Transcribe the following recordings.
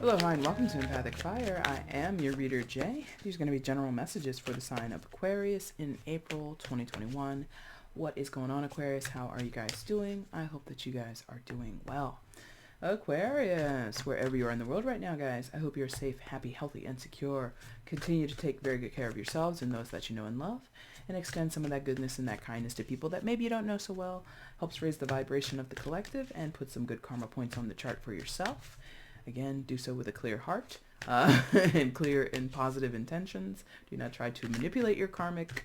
Hello, hi, and welcome to EmpathicFire. I am your reader, Jay. These are going to be general messages for the sign of Aquarius in April 2021. What is going on, Aquarius? How are you guys doing? I hope that you guys are doing well. Aquarius, wherever you are in the world right now, guys, I hope you're safe, happy, healthy, and secure. Continue to take very good care of yourselves and those that you know and love, and extend some of that goodness and that kindness to people that maybe you don't know so well. Helps raise the vibration of the collective and put some good karma points on the chart for yourself. Again, do so with a clear heart and clear and positive intentions. Do not try to manipulate your karmic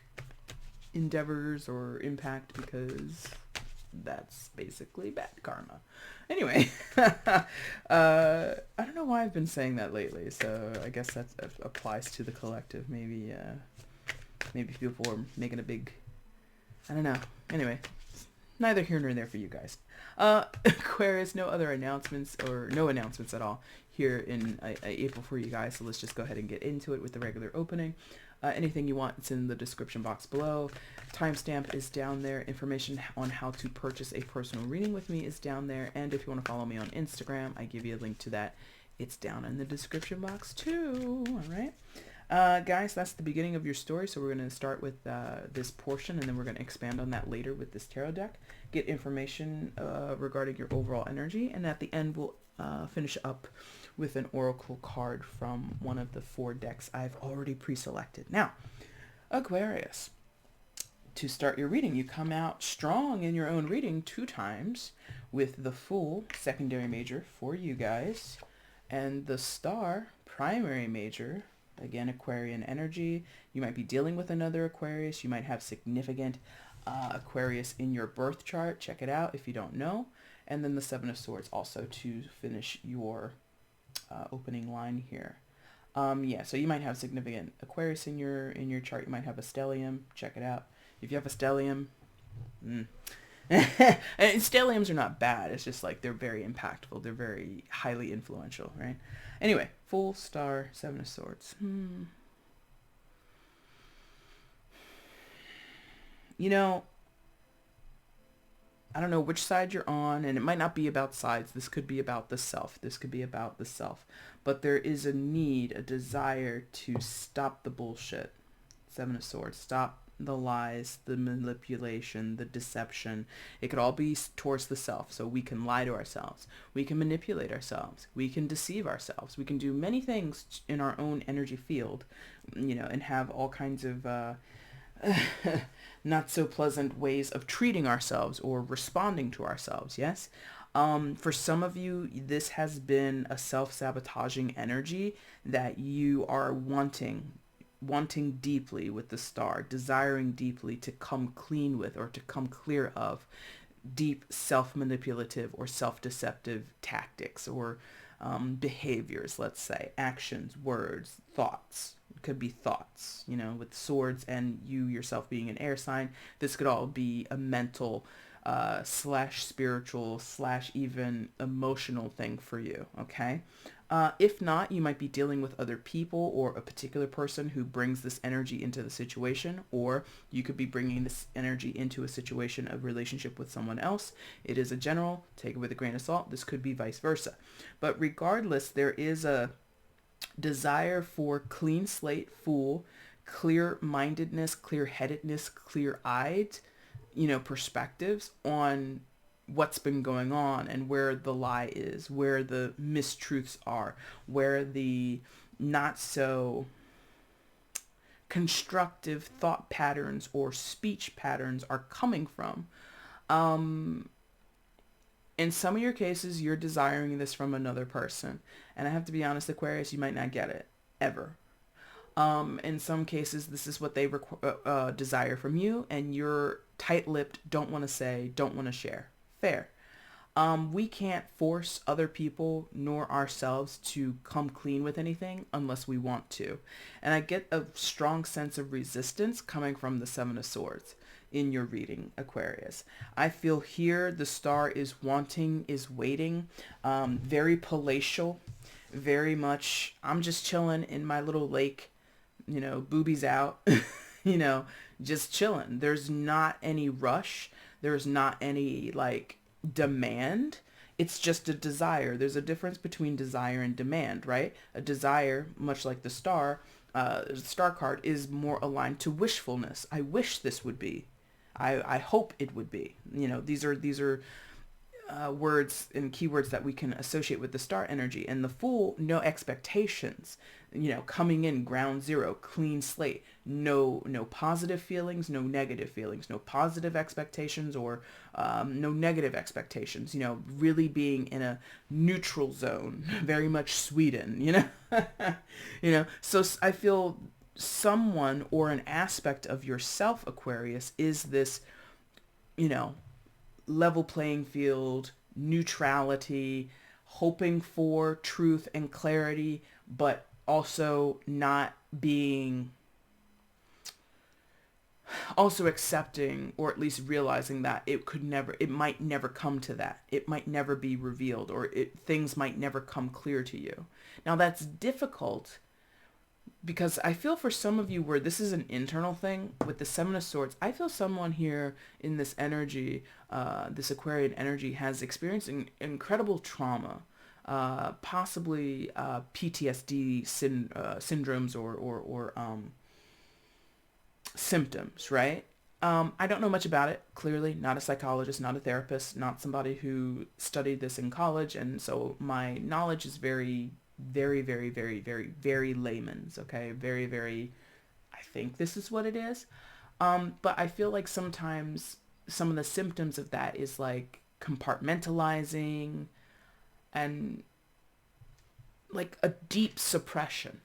endeavors or impact, because that's basically bad karma. Anyway, I don't know why I've been saying that lately, so I guess that applies to the collective. Maybe people are making a big, I don't know. Anyway, neither here nor there for you guys. Aquarius, no other announcements, or no announcements at all here in April for you guys, so let's just go ahead and get into it with the regular opening. Anything you want, it's in the description box below. Timestamp is down there. Information on how to purchase a personal reading with me is down there, and if you want to follow me on Instagram, I give you a link to that. It's down in the description box too. All right. Guys, that's the beginning of your story, so we're going to start with this portion, and then we're going to expand on that later with this tarot deck, get information regarding your overall energy, and at the end we'll finish up with an oracle card from one of the 4 decks I've already pre-selected. Now, Aquarius, to start your reading, you come out strong in your own reading 2 times with the Fool, secondary major for you guys, and the Star, primary major. Again, Aquarian energy. You might be dealing with another Aquarius. You might have significant Aquarius in your birth chart. Check it out if you don't know. And then the 7 of Swords also to finish your opening line here. Yeah, so you might have significant Aquarius in your chart. You might have a stellium. Check it out. If you have a stellium, and stelliums are not bad. It's just like they're very impactful. They're very highly influential, right? Anyway, Fool, Star, 7 of Swords. You know, I don't know which side you're on, and it might not be about sides. This could be about the self. This could be about the self. But there is a need, a desire to stop the bullshit. 7 of Swords. Stop the lies, the manipulation, the deception. It could all be towards the self. So we can lie to ourselves. We can manipulate ourselves. We can deceive ourselves. We can do many things in our own energy field, you know, and have all kinds of not so pleasant ways of treating ourselves or responding to ourselves. Yes. For some of you, this has been a self-sabotaging energy that you are wanting deeply with the Star, desiring deeply to come clean with, or to come clear of deep self-manipulative or self-deceptive tactics or behaviors, let's say, actions, words, thoughts. It could be thoughts, you know, with swords, and you yourself being an air sign. This could all be a mental / spiritual / even emotional thing for you, okay? If not, you might be dealing with other people or a particular person who brings this energy into the situation, or you could be bringing this energy into a situation of relationship with someone else. It is a general, take it with a grain of salt. This could be vice versa. But regardless, there is a desire for clean slate, Fool, clear-mindedness, clear-headedness, clear-eyed, you know, perspectives on what's been going on and where the lie is, where the mistruths are, where the not so constructive thought patterns or speech patterns are coming from. In some of your cases, you're desiring this from another person. And I have to be honest, Aquarius, you might not get it ever. In some cases, this is what they desire from you, and you're tight-lipped, don't want to say, don't want to share. Fair. We can't force other people nor ourselves to come clean with anything unless we want to. And I get a strong sense of resistance coming from the 7 of Swords in your reading, Aquarius. I feel here the Star is wanting, is waiting, very palatial, very much, I'm just chilling in my little lake, you know, boobies out, you know, just chilling. There's not any rush. There's not any like demand. It's just a desire. There's a difference between desire and demand, right? A desire, much like the star card, is more aligned to wishfulness. I wish this would be. I hope it would be. These are words and keywords that we can associate with the star energy. And the Fool, no expectations, coming in ground zero, clean slate, no positive feelings, no negative feelings, no positive expectations, or no negative expectations, really being in a neutral zone, very much Sweden, so I feel someone or an aspect of yourself, Aquarius, is this, level playing field, neutrality, hoping for truth and clarity, but also not being, also accepting, or at least realizing that it might never come to that. It might never be revealed, or things might never come clear to you. Now that's difficult, because I feel for some of you where this is an internal thing with the Seven of Swords, I feel someone here in this energy, this Aquarian energy, has experienced incredible trauma, possibly PTSD syndromes or symptoms, right? I don't know much about it, clearly, not a psychologist, not a therapist, not somebody who studied this in college, and so my knowledge is very, very, very, very, very, very layman's, okay? Very, very, I think this is what it is. But I feel like sometimes some of the symptoms of that is like compartmentalizing and like a deep suppression.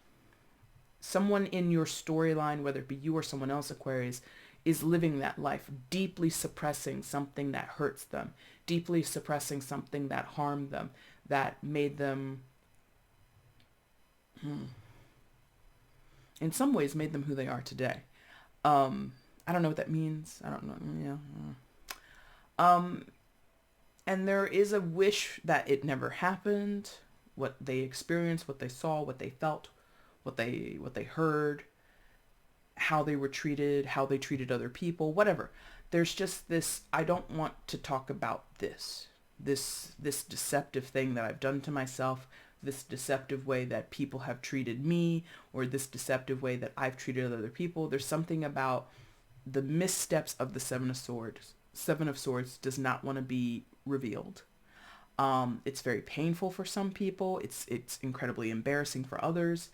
Someone in your storyline, whether it be you or someone else, Aquarius, is living that life, deeply suppressing something that hurts them, deeply suppressing something that harmed them, that made them, in some ways, made them who they are today. I don't know what that means. I don't know. Yeah. And there is a wish that it never happened. What they experienced, what they saw, what they felt, what they heard, how they were treated, how they treated other people, whatever. There's just this, I don't want to talk about this deceptive thing that I've done to myself, this deceptive way that people have treated me, or this deceptive way that I've treated other people. There's something about the missteps of the Seven of Swords. Seven of Swords does not want to be revealed. It's very painful for some people. It's incredibly embarrassing for others.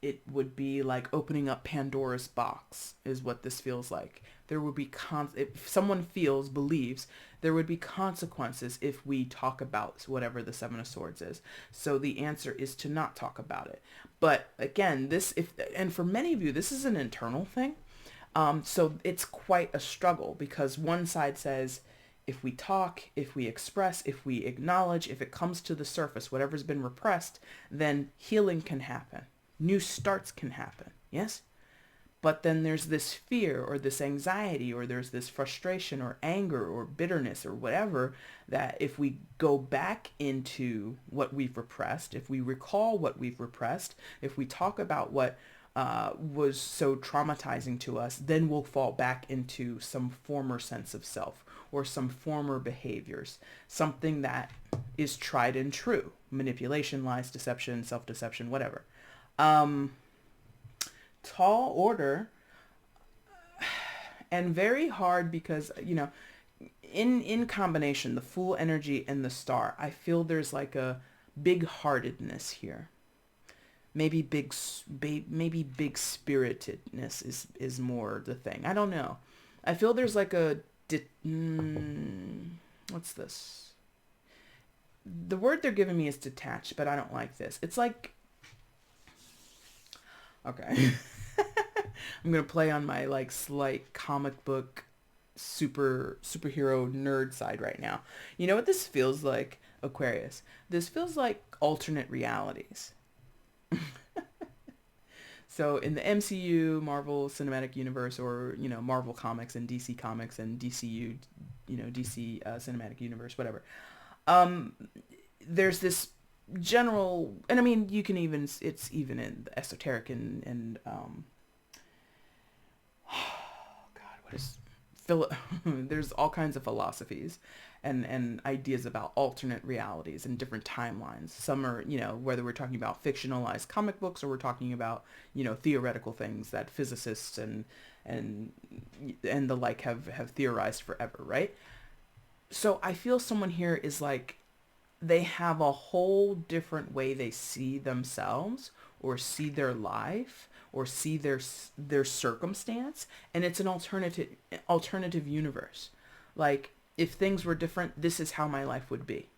It would be like opening up Pandora's box is what this feels like. There would be if someone believes there would be consequences if we talk about whatever the Seven of Swords is. So the answer is to not talk about it. But again, and for many of you, this is an internal thing. So it's quite a struggle, because one side says, if we talk, if we express, if we acknowledge, if it comes to the surface, whatever's been repressed, then healing can happen. New starts can happen. Yes? But then there's this fear or this anxiety, or there's this frustration or anger or bitterness or whatever, that if we go back into what we've repressed, if we recall what we've repressed, if we talk about what was so traumatizing to us, then we'll fall back into some former sense of self or some former behaviors, something that is tried and true. Manipulation, lies, deception, self-deception, whatever. Tall order, and very hard, because, in combination, the Fool energy and the Star, I feel there's like a big-heartedness here. Maybe big spiritedness is more the thing. I don't know. I feel there's like what's this? The word they're giving me is detached, but I don't like this. It's like, okay. I'm going to play on my like slight comic book superhero nerd side right now. You know what this feels like, Aquarius? This feels like alternate realities. So in the MCU, Marvel Cinematic Universe, or, Marvel Comics and DC Comics and DCU, DC Cinematic Universe, whatever. There's this general, and I mean, it's even in the esoteric and God, what is there's all kinds of philosophies and ideas about alternate realities and different timelines. Some are, whether we're talking about fictionalized comic books or we're talking about, theoretical things that physicists and the like have theorized forever, right? So I feel someone here is like, they have a whole different way they see themselves or see their life or see their circumstance, and it's an alternative universe. Like, if things were different, this is how my life would be.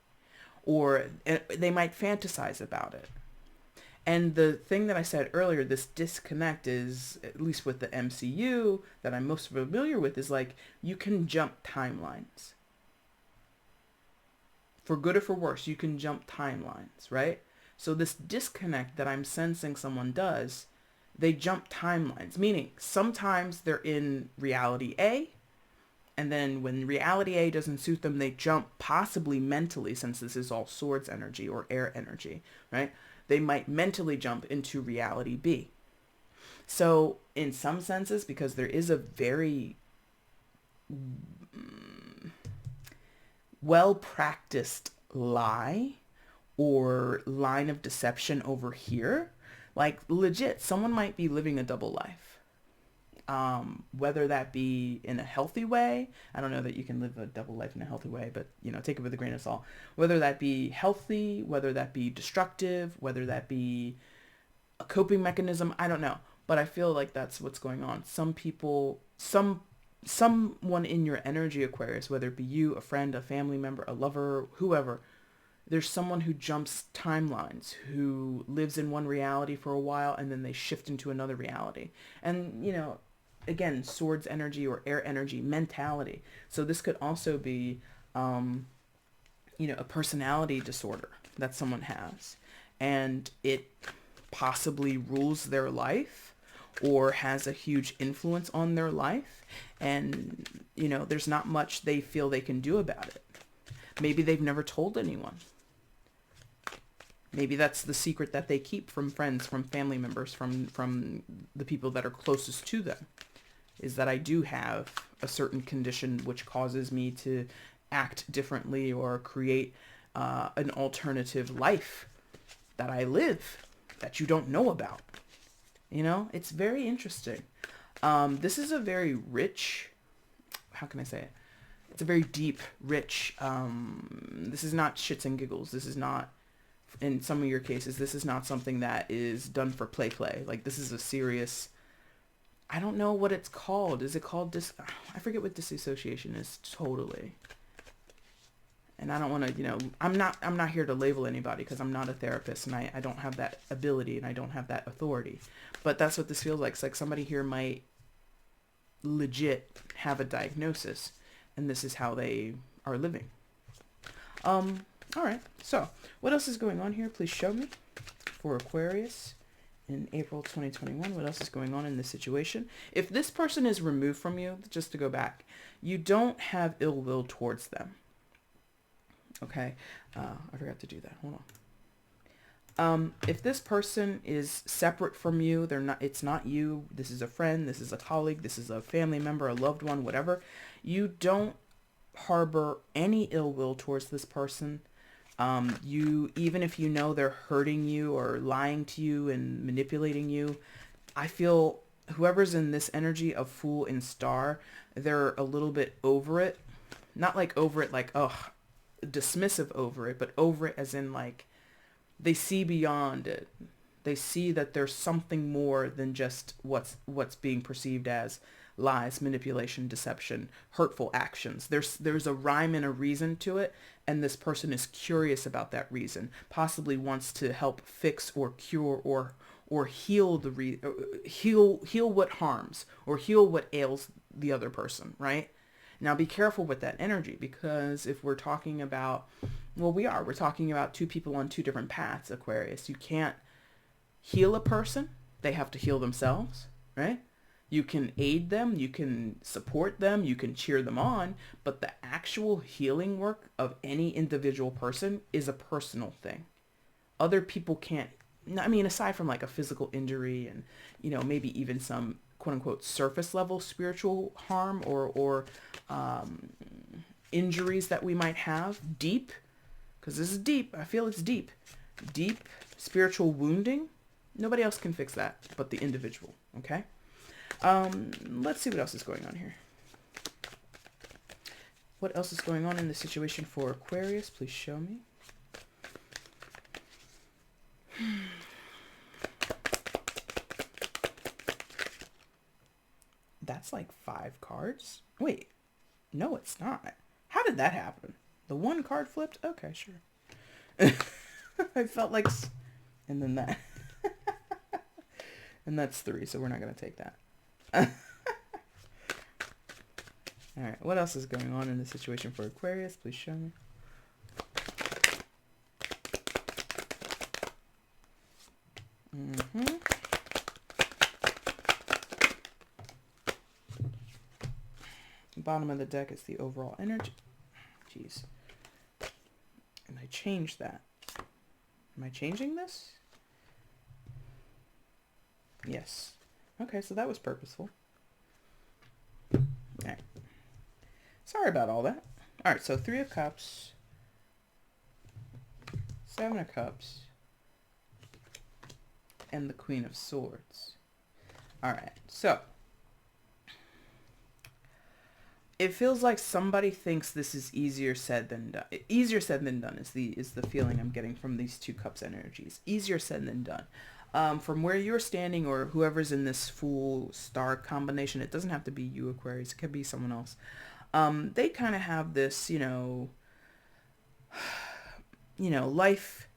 Or they might fantasize about it. And the thing that I said earlier, this disconnect is, at least with the MCU that I'm most familiar with, is like, you can jump timelines. For good or for worse, you can jump timelines, right? So this disconnect that I'm sensing someone does, they jump timelines, meaning sometimes they're in reality A, and then when reality A doesn't suit them, they jump possibly mentally, since this is all swords energy or air energy, right? They might mentally jump into reality B. So in some senses, because there is a very well-practiced lie or line of deception over here, like legit, someone might be living a double life. Whether that be in a healthy way, I don't know that you can live a double life in a healthy way, but take it with a grain of salt. Whether that be healthy, whether that be destructive, whether that be a coping mechanism, I don't know. But I feel like that's what's going on. Some people, someone in your energy, Aquarius, whether it be you, a friend, a family member, a lover, whoever, there's someone who jumps timelines, who lives in one reality for a while and then they shift into another reality. And, again, swords energy or air energy mentality. So this could also be, a personality disorder that someone has, and it possibly rules their life or has a huge influence on their life. And, there's not much they feel they can do about it. Maybe they've never told anyone. Maybe that's the secret that they keep from friends, from family members, from the people that are closest to them, is that I do have a certain condition which causes me to act differently or create an alternative life that I live that you don't know about. It's very interesting. This is a very rich, how can I say it? It's a very deep, rich, this is not shits and giggles. This is not, in some of your cases, this is not something that is done for play. Like, this is a serious, I don't know what it's called. Is it called I forget what disassociation is totally. And I don't want to, I'm not here to label anybody because I'm not a therapist and I don't have that ability and I don't have that authority. But that's what this feels like. It's like somebody here might legit have a diagnosis and this is how they are living. All right, so what else is going on here? Please show me for Aquarius in April 2021. What else is going on in this situation? If this person is removed from you, just to go back, you don't have ill will towards them. Okay, I forgot to do that. Hold on. If this person is separate from you, it's not you. This is a friend. This is a colleague. This is a family member, a loved one, whatever. You don't harbor any ill will towards this person. Even if they're hurting you or lying to you and manipulating you, I feel whoever's in this energy of Fool and Star, they're a little bit over it. Not like over it, like, dismissive over it, but over it as in like, they see beyond it. They see that there's something more than just what's being perceived as lies, manipulation, deception, hurtful actions. There's a rhyme and a reason to it, and this person is curious about that reason, possibly wants to help fix or cure or heal heal what harms or heal what ails the other person, right? Now be careful with that energy, because if we're talking about, we're talking about two people on two different paths, Aquarius. You can't heal a person. They have to heal themselves, right? You can aid them, you can support them, you can cheer them on, but the actual healing work of any individual person is a personal thing. Other people can't I mean, aside from like a physical injury and, maybe even some quote unquote surface level spiritual harm or injuries that we might have deep, because this is deep. I feel it's deep. Deep spiritual wounding. Nobody else can fix that but the individual. Okay. Let's see what else is going on here. What else is going on in the situation for Aquarius? Please show me. That's like 5 cards. Wait, no, it's not. How did that happen? The 1 card flipped? Okay, sure. I felt like, and then that. And that's 3, so we're not going to take that. All right, what else is going on in the situation for Aquarius? Please show me. Bottom of the deck is the overall energy. Jeez. And I changed that. Am I changing this? Yes. Okay, so that was purposeful. All right. Sorry about all that. All right, so 3 of Cups, 7 of Cups, and the Queen of Swords. All right, so it feels like somebody thinks this is easier said than done. Easier said than done is the feeling I'm getting from these 2 Cups energies. Easier said than done. From where you're standing or whoever's in this Fool Star combination, it doesn't have to be you, Aquarius. It could be someone else. They kind of have this, life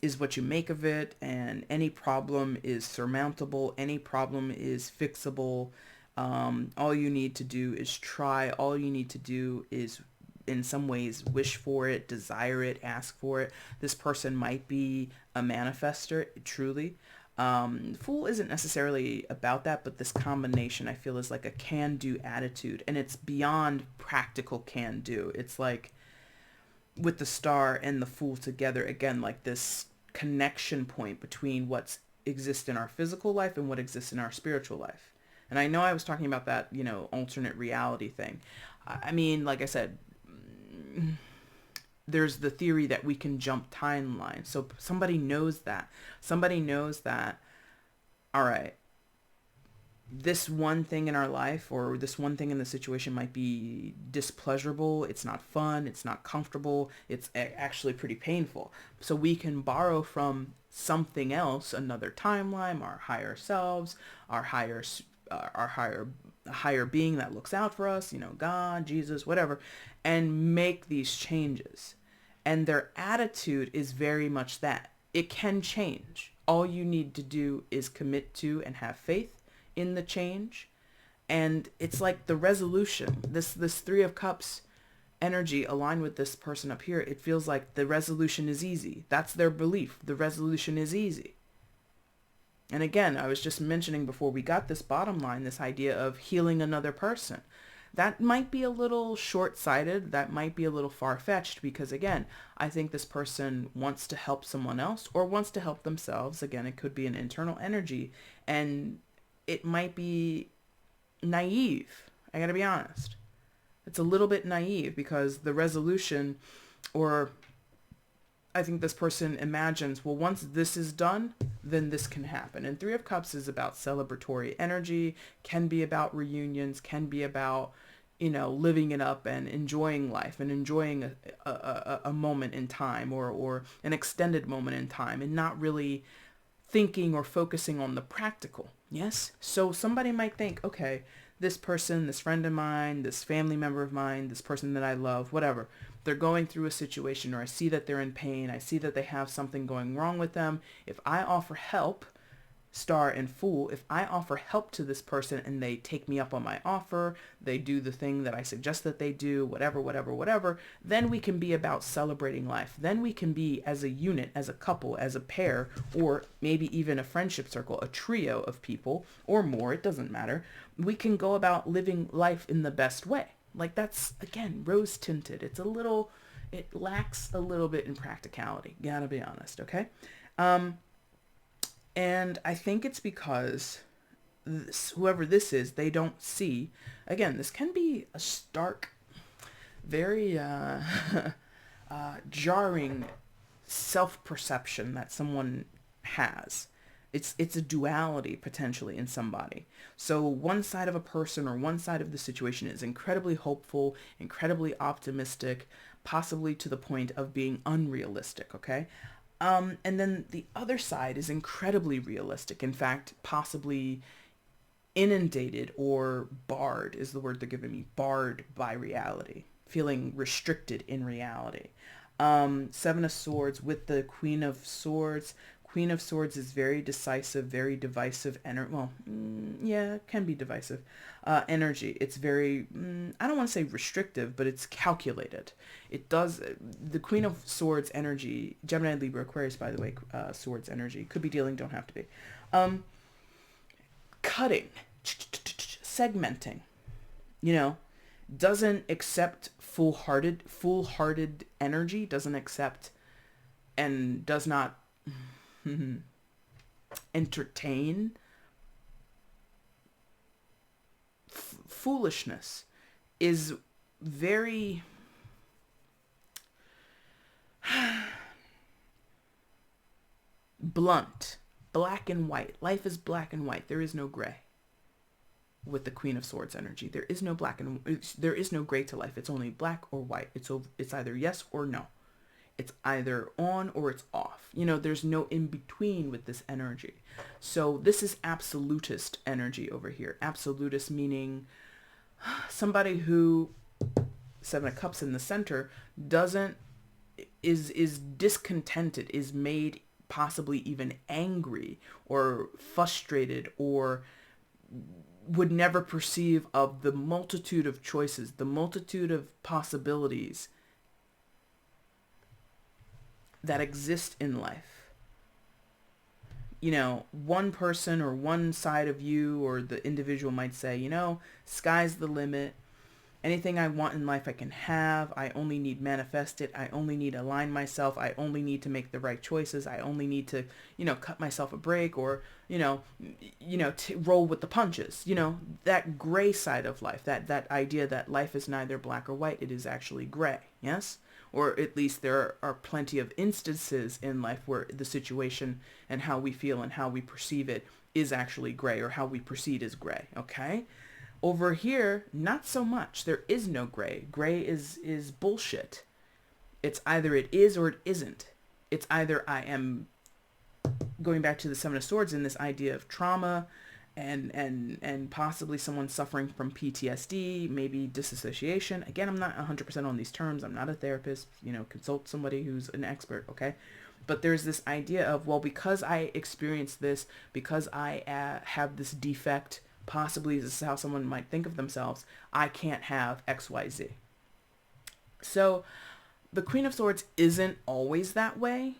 is what you make of it, and any problem is surmountable. Any problem is fixable. All you need to do is try. All you need to do is, in some ways, wish for it, desire it, ask for it. This person might be a manifester, truly. Fool isn't necessarily about that, but this combination I feel is like a can-do attitude, and it's beyond practical can-do. It's like with the Star and the Fool together, again, like this connection point between what exists in our physical life and what exists in our spiritual life. And I know I was talking about that, alternate reality thing. I mean, like I said, there's the theory that we can jump timelines. So somebody knows that. Somebody knows that, all right, this one thing in our life or this one thing in the situation might be displeasurable. It's not fun. It's not comfortable. It's actually pretty painful. So we can borrow from something else, another timeline, our higher selves, our higher being that looks out for us, God, Jesus, whatever, and make these changes. And their attitude is very much that. It can change. All you need to do is commit to and have faith in the change. And it's like the resolution, this 3 of Cups energy aligned with this person up here. It feels like the resolution is easy. That's their belief. The resolution is easy. And again, I was just mentioning before we got this bottom line, this idea of healing another person. That might be a little short-sighted. That might be a little far-fetched because, again, I think this person wants to help someone else or wants to help themselves. Again, it could be an internal energy, and it might be naive. I gotta be honest. It's a little bit naive because the resolution, or I think this person imagines, well, once this is done, then this can happen. And 3 of Cups is about celebratory energy, can be about reunions, can be about, living it up and enjoying life and enjoying a moment in time or an extended moment in time and not really thinking or focusing on the practical. Yes? So somebody might think, okay, this person, this friend of mine, this family member of mine, this person that I love, whatever, they're going through a situation, or I see that they're in pain. I see that they have something going wrong with them. If I offer help, Star and Fool, if I offer help to this person and they take me up on my offer, they do the thing that I suggest that they do, whatever, then we can be about celebrating life. Then we can be as a unit, as a couple, as a pair, or maybe even a friendship circle, a trio of people or more, it doesn't matter. We can go about living life in the best way. Like that's, again, rose tinted. It lacks a little bit in practicality. Gotta be honest, okay? And I think it's because whoever this is, they don't see. Again, this can be a stark, very jarring self-perception that someone has. It's a duality potentially in somebody. So one side of a person or one side of the situation is incredibly hopeful, incredibly optimistic, possibly to the point of being unrealistic, okay? And then the other side is incredibly realistic. In fact, possibly inundated or barred is the word they're giving me. Barred by reality. Feeling restricted in reality. Seven of Swords with the Queen of Swords. Queen of Swords is very decisive, very divisive energy. Well, yeah, it can be divisive energy. It's very, I don't want to say restrictive, but it's calculated. It does, the Queen of Swords energy, Gemini, Libra, Aquarius, by the way, Swords energy. Could be dealing, don't have to be. Cutting, segmenting, you know, doesn't accept full-hearted energy, doesn't accept and does not entertain foolishness, is very blunt, black and white. Life is black and white. There is no gray. With the Queen of Swords energy, there is no there is no gray to life. It's only black or white. It's either yes or no. It's either on or it's off. You know, there's no in between with this energy. So this is absolutist energy over here. Absolutist meaning somebody who, Seven of Cups in the center, is discontented, is made possibly even angry or frustrated, or would never perceive of the multitude of choices, the multitude of possibilities that exist in life. You know, one person or one side of you or the individual might say, you know, sky's the limit. Anything I want in life I can have. I only need manifest it. I only need align myself. I only need to make the right choices. I only need to, you know, cut myself a break, or, roll with the punches. You know, that gray side of life, that idea that life is neither black or white. It is actually gray. Yes? Or at least there are plenty of instances in life where the situation and how we feel and how we perceive it is actually gray, or how we perceive is gray. Okay? Over here, not so much. There is no gray. Gray is bullshit. It's either it is or it isn't. It's either I am, going back to the Seven of Swords and this idea of trauma and possibly someone suffering from PTSD, maybe disassociation. Again, I'm not 100% on these terms. I'm not a therapist. You know, consult somebody who's an expert, okay? But there's this idea of, well, because I experienced this, because I have this defect, possibly this is how someone might think of themselves, I can't have XYZ. So the Queen of Swords isn't always that way.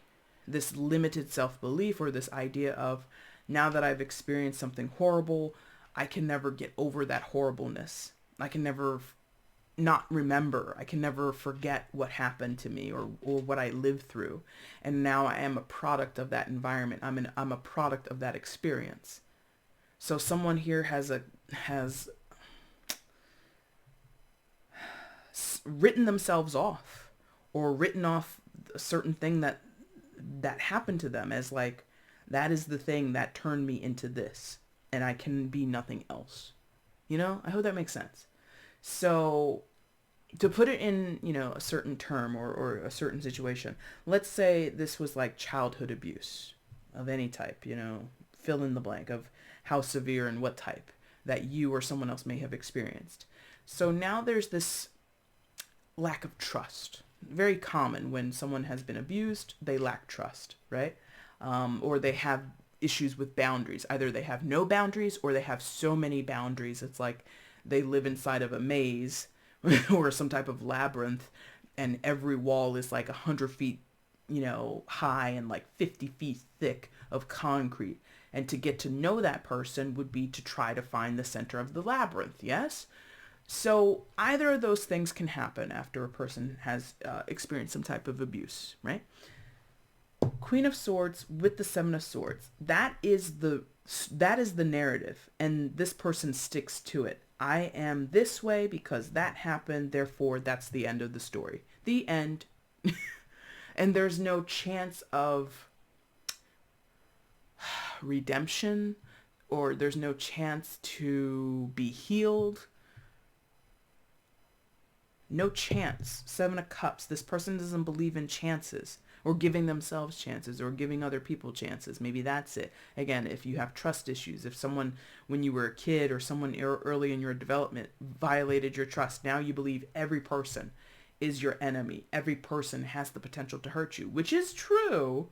This limited self-belief, or this idea of, now that I've experienced something horrible, I can never get over that horribleness. I can never not remember. I can never forget what happened to me, or what I lived through. And now I am a product of that environment. I'm a product of that experience. So someone here has written themselves off, or written off a certain thing that happened to them as like, that is the thing that turned me into this, and I can be nothing else. You know, I hope that makes sense. So to put it in, you know, a certain term or a certain situation, let's say this was like childhood abuse of any type, you know, fill in the blank of how severe and what type that you or someone else may have experienced. So now there's this lack of trust. Very common when someone has been abused, they lack trust, right? Or they have issues with boundaries. Either they have no boundaries, or they have so many boundaries. It's like they live inside of a maze or some type of labyrinth, and every wall is like 100 feet, you know, high and like 50 feet thick of concrete. And to get to know that person would be to try to find the center of the labyrinth, yes? So either of those things can happen after a person has experienced some type of abuse, right? Queen of Swords with the Seven of Swords. That is the narrative, and this person sticks to it. I am this way because that happened, therefore that's the end of the story. The end. And there's no chance of redemption, or there's no chance to be healed. No chance. Seven of Cups. This person doesn't believe in chances, or giving themselves chances, or giving other people chances. Maybe that's it. Again, if you have trust issues, if someone, when you were a kid or someone early in your development violated your trust, now you believe every person is your enemy. Every person has the potential to hurt you, which is true.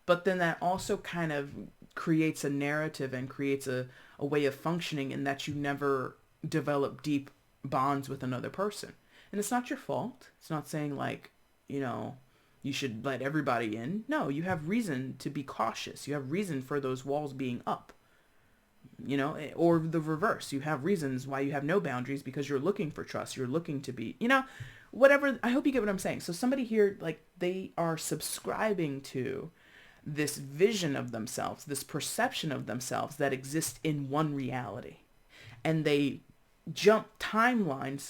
But then that also kind of creates a narrative and creates a way of functioning in that you never develop deep bonds with another person. And it's not your fault. It's not saying like, you know, you should let everybody in. No, you have reason to be cautious. You have reason for those walls being up, you know, or the reverse. You have reasons why you have no boundaries because you're looking for trust. You're looking to be, you know, whatever. I hope you get what I'm saying. So somebody here, like, they are subscribing to this vision of themselves, this perception of themselves that exists in one reality. And they jump timeline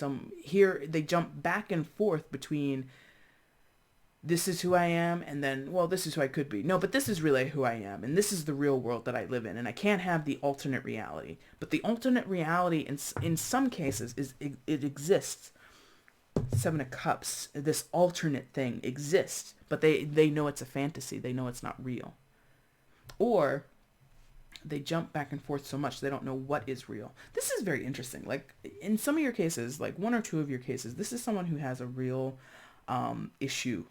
they jump back and forth between this is who I am, and then, well, this is who I could be. No, but this is really who I am, and this is the real world that I live in, and I can't have the alternate reality. But the alternate reality, in some cases, it exists. Seven of Cups, this alternate thing exists, but they know it's a fantasy. They know it's not real. Or they jump back and forth so much they don't know what is real. This is very interesting. Like, in some of your cases, like one or two of your cases, this is someone who has a real issue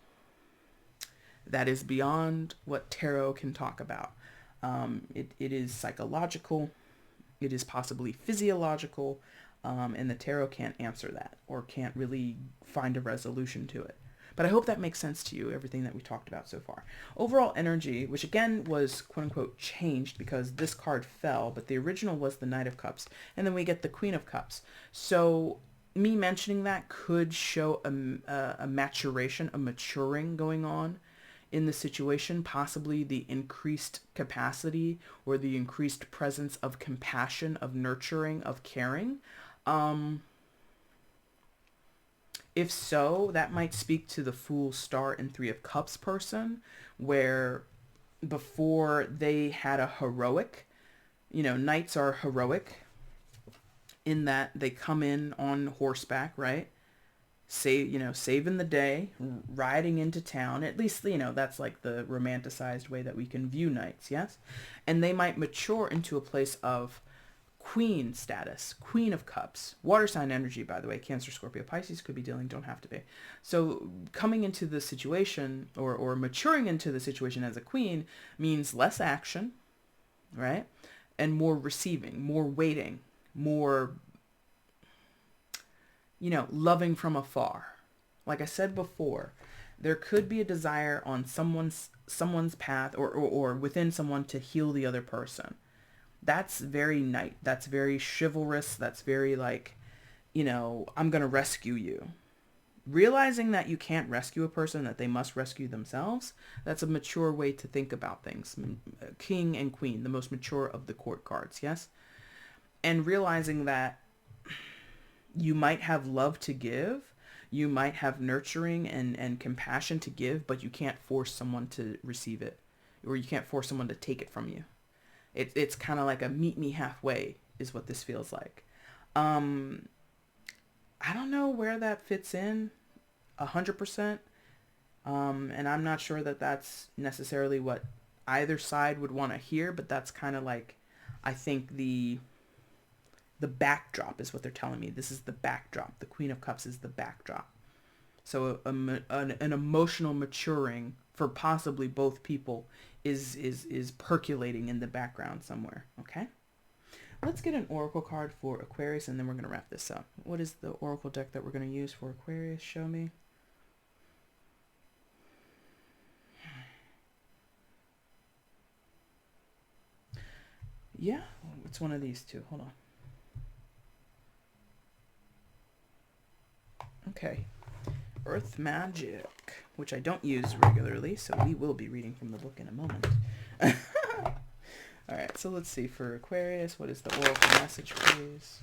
that is beyond what tarot can talk about. It is psychological. It is possibly physiological. And the tarot can't answer that, or can't really find a resolution to it. But I hope that makes sense to you, everything that we talked about so far. Overall energy, which again was quote unquote changed because this card fell, but the original was the Knight of Cups. And then we get the Queen of Cups. So me mentioning that could show a maturation, a maturing going on in the situation, possibly the increased capacity or the increased presence of compassion, of nurturing, of caring. If so, that might speak to the Fool, Star, and Three of Cups person, where before they had a heroic, you know, knights are heroic in that they come in on horseback, right? Saving the day, riding into town. At least, you know, that's like the romanticized way that we can view knights, yes? And they might mature into a place of Queen status, Queen of Cups, water sign energy, by the way. Cancer, Scorpio, Pisces could be dealing, don't have to be. So coming into the situation or maturing into the situation as a queen means less action, right? And more receiving, more waiting, more, you know, loving from afar. Like I said before, there could be a desire on someone's path or within someone to heal the other person. That's very knight. That's very chivalrous. That's very like, you know, I'm going to rescue you. Realizing that you can't rescue a person, that they must rescue themselves, that's a mature way to think about things. King and Queen, the most mature of the court cards, yes? And realizing that you might have love to give, you might have nurturing and compassion to give, but you can't force someone to receive it, or you can't force someone to take it from you. It's kind of like a meet me halfway is what this feels like. I don't know where that fits in 100%. And I'm not sure that that's necessarily what either side would want to hear, but that's kind of like, I think the backdrop is what they're telling me. This is the backdrop. The Queen of Cups is the backdrop. So an emotional maturing for possibly both people is percolating in the background somewhere. Okay, let's get an oracle card for Aquarius, and then we're going to wrap this up. What is the oracle deck that we're going to use for Aquarius? Show me. Yeah, it's one of these two. Hold on. Okay, Earth Magic. which I don't use regularly, so we will be reading from the book in a moment. All right, so let's see. For Aquarius, what is the oracle message, please?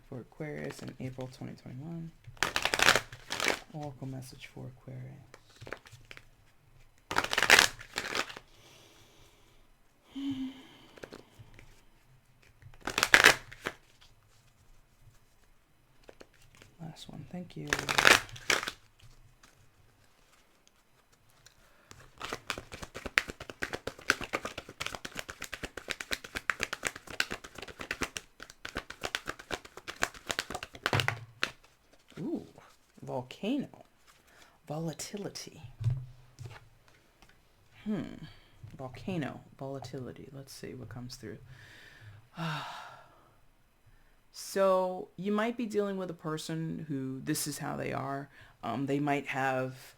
For Aquarius in April 2021. Oracle message for Aquarius. Last one, thank you. Ooh, volcano. Volatility. Volcano. Volatility. Let's see what comes through. So you might be dealing with a person who this is how they are. They might have,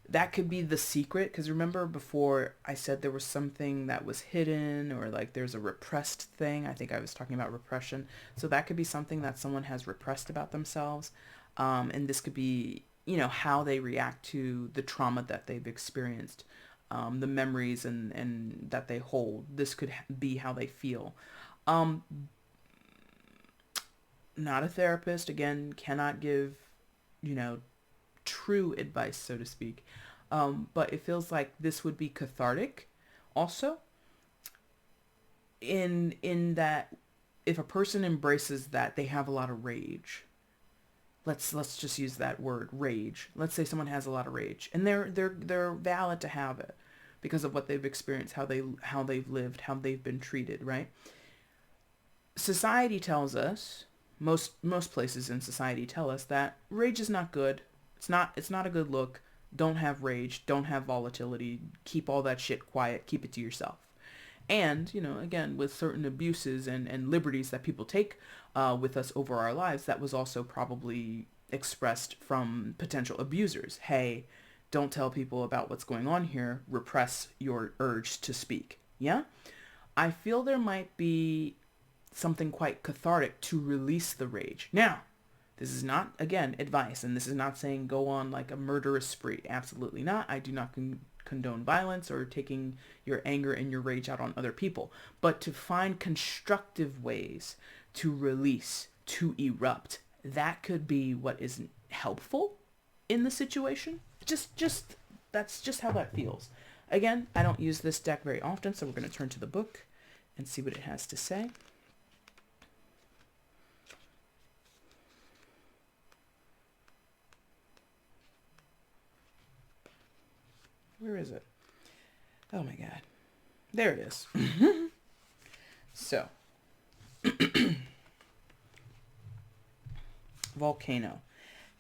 that could be the secret. Because remember before I said there was something that was hidden, or like there's a repressed thing. I think I was talking about repression. So that could be something that someone has repressed about themselves. And this could be, you know, how they react to the trauma that they've experienced, the memories and that they hold. This could be how they feel. Not a therapist, again, cannot give, you know, true advice, so to speak. But it feels like this would be cathartic also, in that if a person embraces that they have a lot of rage. Let's just use that word, rage. Let's say someone has a lot of rage, and they're valid to have it because of what they've experienced, how they've lived, how they've been treated, right? Society tells us, most places in society tell us that rage is not good. It's not a good look. Don't have rage. Don't have volatility. Keep all that shit quiet. Keep it to yourself. And, you know, again, with certain abuses and liberties that people take with us over our lives, that was also probably expressed from potential abusers. Hey, don't tell people about what's going on here. Repress your urge to speak. Yeah? I feel there might be something quite cathartic to release the rage. Now, this is not, again, advice, and this is not saying go on like a murderous spree. Absolutely not. I do not condone violence or taking your anger and your rage out on other people, but to find constructive ways to release, to erupt, that could be what is helpful in the situation. Just that's just how that feels. Again, I don't use this deck very often, so we're going to turn to the book and see what it has to say. Where is it? Oh my God. There it is. So, volcano.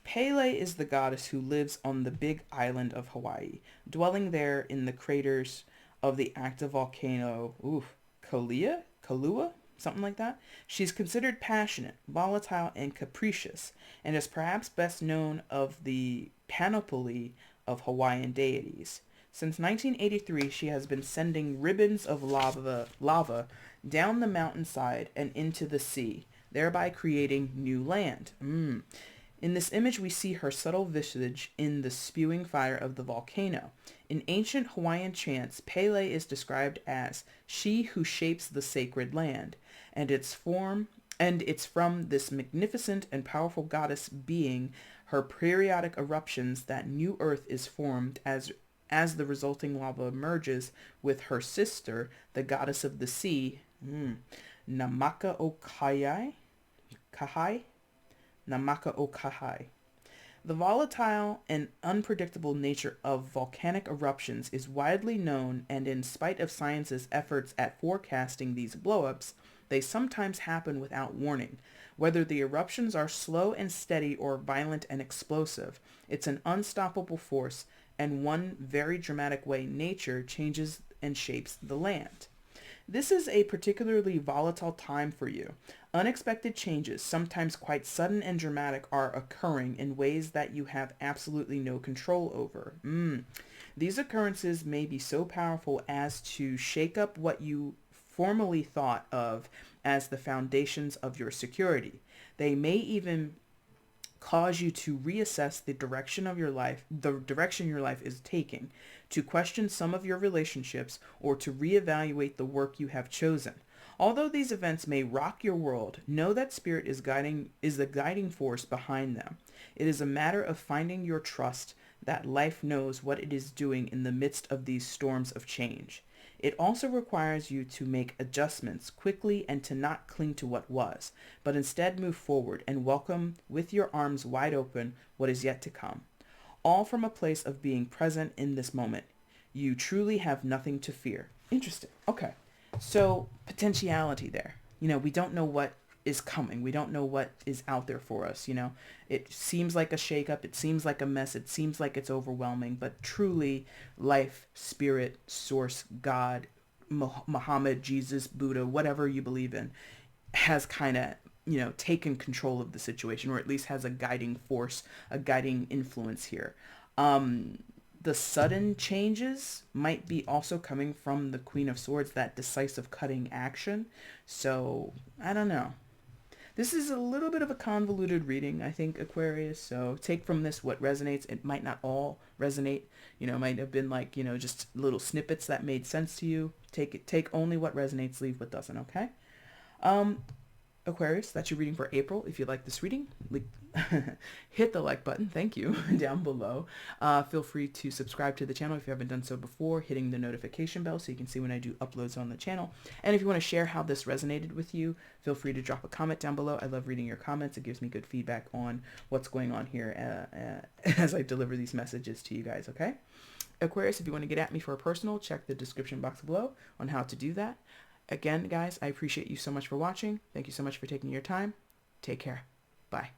Pele is the goddess who lives on the big island of Hawaii, dwelling there in the craters of the active volcano, Kailua? Something like that. She's considered passionate, volatile, and capricious, and is perhaps best known of the panoply of Hawaiian deities. Since 1983, she has been sending ribbons of lava down the mountainside and into the sea, thereby creating new land. In this image, we see her subtle visage in the spewing fire of the volcano. In ancient Hawaiian chants, Pele is described as she who shapes the sacred land, and it's from this magnificent and powerful goddess being her periodic eruptions that new earth is formed as the resulting lava emerges with her sister, the goddess of the sea, Namaka o Kahai. The volatile and unpredictable nature of volcanic eruptions is widely known, and in spite of science's efforts at forecasting these blowups, they sometimes happen without warning. Whether the eruptions are slow and steady or violent and explosive, it's an unstoppable force, and one very dramatic way nature changes and shapes the land. This is a particularly volatile time for you. Unexpected changes, sometimes quite sudden and dramatic, are occurring in ways that you have absolutely no control over. These occurrences may be so powerful as to shake up what you formerly thought of as the foundations of your security. They may even cause you to reassess the direction of your life, the direction your life is taking, to question some of your relationships, or to reevaluate the work you have chosen. Although these events may rock your world, know that Spirit is the guiding force behind them. It is a matter of finding your trust that life knows what it is doing in the midst of these storms of change. It also requires you to make adjustments quickly and to not cling to what was, but instead move forward and welcome with your arms wide open what is yet to come. All from a place of being present in this moment. You truly have nothing to fear. Interesting. Okay. So potentiality there. We don't know what is coming. We don't know what is out there for us. It seems like a shakeup. It seems like a mess. It seems like it's overwhelming, but truly life, spirit, source, God, Muhammad, Jesus, Buddha, whatever you believe in, has kind of, taken control of the situation, or at least has a guiding force, a guiding influence here. The sudden changes might be also coming from the Queen of Swords, that decisive cutting action. So I don't know. This is a little bit of a convoluted reading, I think, Aquarius. So take from this what resonates. It might not all resonate. It might have been like, just little snippets that made sense to you. Take only what resonates, leave what doesn't, okay? Aquarius, that's your reading for April. If you like this reading, hit the like button, thank you, down below. Feel free to subscribe to the channel if you haven't done so before, hitting the notification bell so you can see when I do uploads on the channel. And if you want to share how this resonated with you, feel free to drop a comment down below. I love reading your comments. It gives me good feedback on what's going on here as I deliver these messages to you guys, okay? Aquarius, if you want to get at me for a personal, check the description box below on how to do that. Again, guys, I appreciate you so much for watching. Thank you so much for taking your time. Take care. Bye.